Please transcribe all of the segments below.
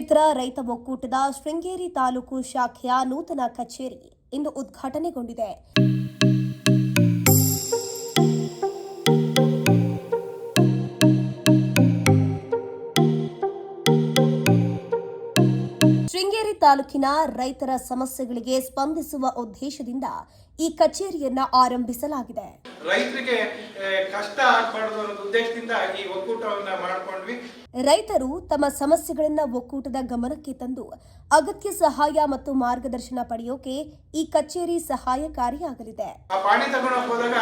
ಕ್ಷೇತ್ರ ರೈತ ಒಕ್ಕೂಟದ ಶೃಂಗೇರಿ ತಾಲೂಕು ಶಾಖೆಯ ನೂತನ ಕಚೇರಿ ಇಂದು ಉದ್ಘಾಟನೆಗೊಂಡಿದೆ. ಶೃಂಗೇರಿ ತಾಲೂಕಿನ ರೈತರ ಸಮಸ್ಯೆಗಳಿಗೆ ಸ್ಪಂದಿಸುವ ಉದ್ದೇಶದಿಂದ ಈ ಕಚೇರಿಯನ್ನ ಆರಂಭಿಸಲಾಗಿದೆ. ರೈತರಿಗೆ ಕಷ್ಟ ಆಗಬಾರದು ಅನ್ನೋ ಉದ್ದೇಶದಿಂದ ಈ ಒಕ್ಕೂಟವನ್ನ ಮಾಡ್ಕೊಂಡ್ವಿ. ರೈತರು ತಮ್ಮ ಸಮಸ್ಯೆಗಳನ್ನ ಒಕ್ಕೂಟದ ಗಮನಕ್ಕೆ ತಂದು ಅಗತ್ಯ ಸಹಾಯ ಮತ್ತು ಮಾರ್ಗದರ್ಶನ ಪಡೆಯೋಕೆ ಈ ಕಚೇರಿ ಸಹಾಯಕಾರಿಯಾಗಲಿದೆ. ಆ ಪಾಣಿ ತಗೊಂಡೋಗಿ ಹೋದಾಗ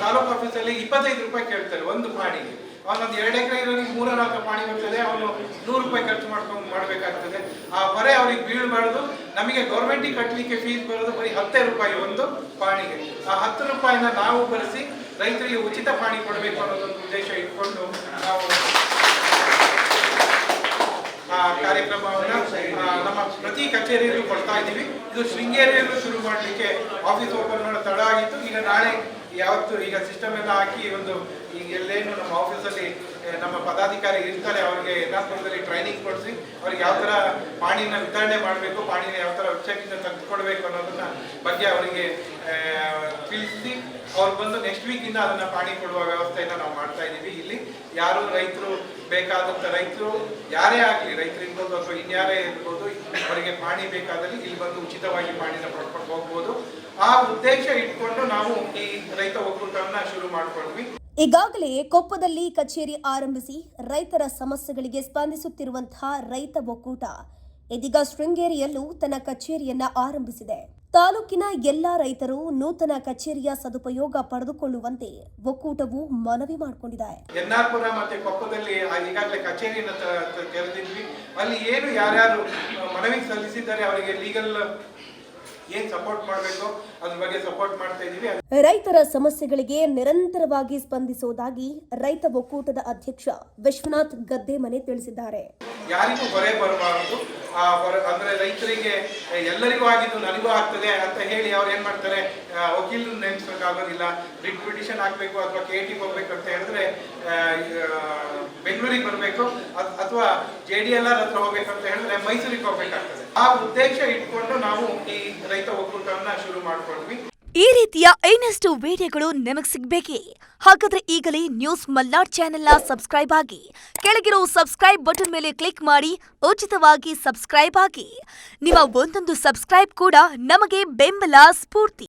ತಾಲೂಕು ಆಫೀಸಲ್ಲಿ 25 ರೂಪಾಯಿ ಕೇಳ್ತಾರೆ ಒಂದು ಪಾಣಿಗೆ. ಅವನೊಂದು 2 ಎಕರೆ ಇರೋನಿಗೆ 3-4 ಪಾಣಿ ಬರ್ತದೆ, ಅವನು 100 ರೂಪಾಯಿ ಖರ್ಚು ಮಾಡಬೇಕಾಗ್ತದೆ. ಆ ಹೊರೆ ಅವ್ರಿಗೆ ಬೀಳಬಾರ್ದು. ನಮಗೆ ಗೌರ್ಮೆಂಟಿಗೆ ಕಟ್ಟಲಿಕ್ಕೆ ಫೀಸ್ ಬರೋದು ಬರೀ 10 ರೂಪಾಯಿ ಒಂದು ಪಾಣಿಗೆ. ಆ 10 ರೂಪಾಯಿನ ನಾವು ಬರೆಸಿ ರೈತರಿಗೆ ಉಚಿತ ಪಾಣಿ ಕೊಡಬೇಕು ಅನ್ನೋದೊಂದು ಉದ್ದೇಶ ಇಟ್ಕೊಂಡು ನಾವು ಆ ಕಾರ್ಯಕ್ರಮವನ್ನು ನಮ್ಮ ಪ್ರತಿ ಕಚೇರಿಯಲ್ಲೂ ಕೊಡ್ತಾ ಇದ್ದೀವಿ. ಇದು ಶೃಂಗೇರಿಯಲ್ಲೂ ಶುರು ಮಾಡಲಿಕ್ಕೆ ಆಫೀಸ್ ಓಪನ್ ಮಾಡೋ ತಡ ಆಗಿತ್ತು. ಈಗ ನಾಳೆ ಯಾವತ್ತು ಈಗ ಸಿಸ್ಟಮ್ ಎಲ್ಲ ಹಾಕಿ ಈಗ ಎಲ್ಲೇನು ನಮ್ಮ ಆಫೀಸಲ್ಲಿ ನಮ್ಮ ಪದಾಧಿಕಾರಿ ಇರ್ತಾರೆ, ಅವರಿಗೆ ಯಥಾರ್ಥದಲ್ಲಿ ಟ್ರೈನಿಂಗ್ ಕೊಡಿಸಿ ಅವ್ರಿಗೆ ಯಾವ ಥರ ಪಾಣಿನ ವಿತರಣೆ ಮಾಡಬೇಕು, ಪಾಣಿನ ಯಾವ ಥರ ವೆಬ್ಸೈಟಿಂದ ತೆಗೆದುಕೊಡ್ಬೇಕು ಅನ್ನೋದನ್ನ ಬಗ್ಗೆ ಅವರಿಗೆ ತಿಳಿಸಿ ಅವ್ರು ಬಂದು ನೆಕ್ಸ್ಟ್ ವೀಕಿಂದ ಅದನ್ನು ಪಾಣಿ ಕೊಡುವ ವ್ಯವಸ್ಥೆಯನ್ನು ನಾವು ಮಾಡ್ತಾ ಇದ್ದೀವಿ. ಇಲ್ಲಿ ಯಾರು ರೈತರು ಬೇಕಾದಂಥ ರೈತರು ಯಾರೇ ಆಗಲಿ, ರೈತರು ಇರ್ಬೋದು ಅಥವಾ ಇನ್ಯಾರೇ ಇರ್ಬೋದು, ಅವರಿಗೆ ಪಾಣಿ ಬೇಕಾದಲ್ಲಿ ಇಲ್ಲಿ ಬಂದು ಉಚಿತವಾಗಿ ಪಾಣಿನ ಪಡ್ಕೊಂಡು ಹೋಗ್ಬೋದು. ಆ ಉದ್ದೇಶ ಇಟ್ಕೊಂಡು ನಾವು ಈ ರೈತ ಒಕ್ಕೂಟವನ್ನ ಶುರು ಮಾಡ್ಕೊಂಡ್ವಿ. ಈಗಾಗಲೇ ಕೊಪ್ಪದಲ್ಲಿ ಕಚೇರಿ ಆರಂಭಿಸಿ ರೈತರ ಸಮಸ್ಯೆಗಳಿಗೆ ಸ್ಪಂದಿಸುತ್ತಿರುವಂತಹ ರೈತ ಒಕ್ಕೂಟ ಇದೀಗ ಶೃಂಗೇರಿಯಲ್ಲೂ ತನ್ನ ಕಚೇರಿಯನ್ನ ಆರಂಭಿಸಿದೆ. ತಾಲೂಕಿನ ಎಲ್ಲಾ ರೈತರು ನೂತನ ಕಚೇರಿಯ ಸದುಪಯೋಗ ಪಡೆದುಕೊಳ್ಳುವಂತೆ ಒಕ್ಕೂಟವು ಮನವಿ ಮಾಡಿಕೊಂಡಿದೆ. ಎನ್ನಾರ್ಪುರ ಮತ್ತೆ ಕೊಪ್ಪದಲ್ಲಿ ಈಗಾಗಲೇ ಕಚೇರಿಯನ್ನು ತೆರೆದಿದ್ವಿ. ಅಲ್ಲಿ ಏನು ಯಾರ್ಯಾರು ಮನವಿ ಸಲ್ಲಿಸಿದ್ದಾರೆ ಅವರಿಗೆ ಲೀಗಲ್ ಏನ್ ಸಪೋರ್ಟ್ ಮಾಡಬೇಕು ಅದ್ರ ಬಗ್ಗೆ ಸಪೋರ್ಟ್ ಮಾಡ್ತಾ ಇದೀವಿ. ರೈತರ ಸಮಸ್ಯೆಗಳಿಗೆ ನಿರಂತರವಾಗಿ ಸ್ಪಂದಿಸುವುದಾಗಿ ರೈತ ಒಕ್ಕೂಟದ ಅಧ್ಯಕ್ಷ ವಿಶ್ವನಾಥ್ ಗದ್ದೆಮನೆ ತಿಳಿಸಿದ್ದಾರೆ. ಯಾರಿಗೂ ಹೊರೆ ಬರಬಾರದು. ಅಂದ್ರೆ ರೈತರಿಗೆ ಎಲ್ಲರಿಗೂ ಆಗಿದ್ದು ನನಗೂ ಆಗ್ತದೆ ಅಂತ ಹೇಳಿ ಅವ್ರು ಏನ್ ಮಾಡ್ತಾರೆ, ವಕೀಲರು ನೇಮಿಸಬೇಕಾಗೋದಿಲ್ಲ. ರಿಟ್ ಪಿಟಿಷನ್ ಹಾಕ್ಬೇಕು ಅಥವಾ KT ಹೋಗ್ಬೇಕು ಅಂತ ಹೇಳಿದ್ರೆ ಬೆಂಗಳೂರಿಗೆ ಬರಬೇಕು, ಅಥವಾ JDLR ಹತ್ರ ಹೋಗ್ಬೇಕು ಅಂತ ಹೇಳಿದ್ರೆ ಮೈಸೂರಿಗೆ ಹೋಗ್ಬೇಕಾಗ್ತದೆ. ಆ ಉದ್ದೇಶ ಇಟ್ಕೊಂಡು ನಾವು ಈ ರೈತ ಒಕ್ಕೂಟವನ್ನ ಶುರು ಮಾಡ್ಕೊಂಡ್ವಿ. ಈ ರೀತಿಯ ಇನ್ನಷ್ಟು ವಿಡಿಯೋಗಳು ನಿಮಗೆ ಸಿಗಬೇಕೇ? ಹಾಗಾದ್ರೆ ಈಗಲೇ ನ್ಯೂಸ್ ಮಲ್ನಾಡ್ ಚಾನೆಲ್ನ ಸಬ್ಸ್ಕ್ರೈಬ್ ಆಗಿ, ಕೆಳಗಿರೋ ಸಬ್ಸ್ಕ್ರೈಬ್ ಬಟನ್ ಮೇಲೆ ಕ್ಲಿಕ್ ಮಾಡಿ ಉಚಿತವಾಗಿ ಸಬ್ಸ್ಕ್ರೈಬ್ ಆಗಿ. ನಿಮ್ಮ ಒಂದೊಂದು ಸಬ್ಸ್ಕ್ರೈಬ್ ಕೂಡ ನಮಗೆ ಬೆಂಬಲ, ಸ್ಫೂರ್ತಿ.